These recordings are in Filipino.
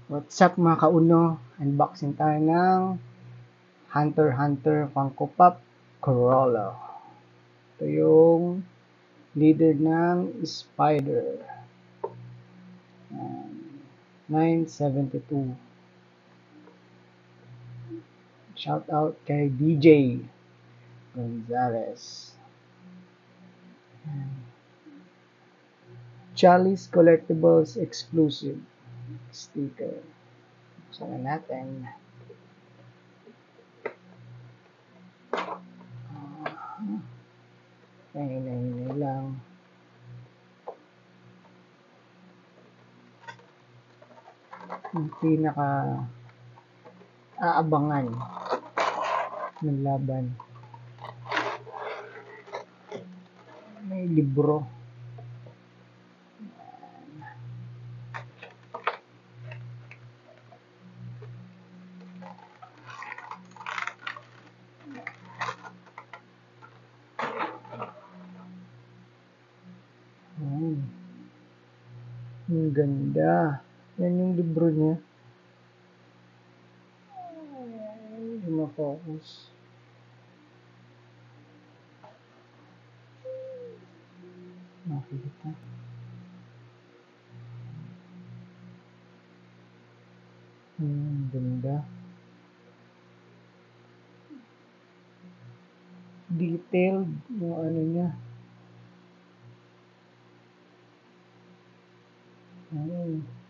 What's up mga kauno? Unboxing tayo ng Hunter x Hunter Funko Pop Corolla. Ito yung leader ng Spider. 972. Shout out kay DJ Gonzalez. Chalice Collectibles Exclusive sticker. Buksan na natin. Hinay lang. Yung pinaka aabangan ng laban. May libro. Ang ganda. Yan yung libro niya. Hindi ma-focus. Nakikita. Ang ganda. Detailed yung ano niya.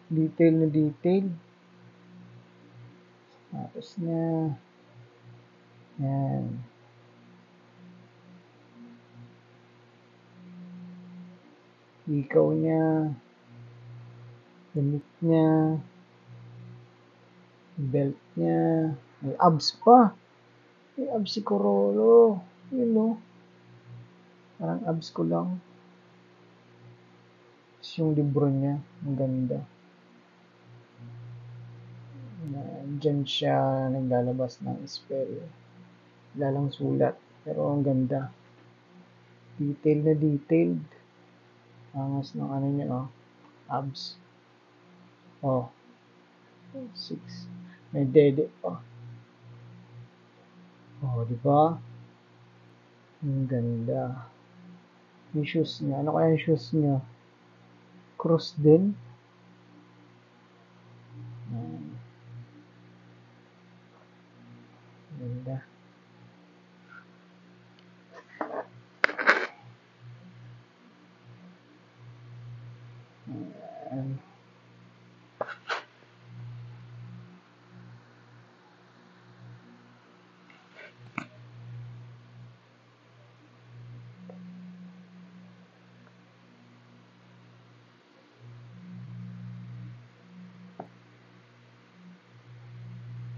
Detail na detail. Tapos na. Yan. Ikaw niya. Damit niya. Belt niya. May abs pa. May abs si Corolla. Yun o. Parang abs ko lang. Tapos yung libro niya. Ang ganda. Diyan siya naglalabas ng spell. Wala lang sulat. Pero ang ganda. Detail na detailed. Angas ng ano niya, oh. Abs. Oh. 6. May dede pa. Oh, di ba? Ang ganda. Yung shoes niya. Ano kaya yung shoes niya? Cross din. Ganda.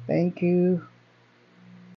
Thank you.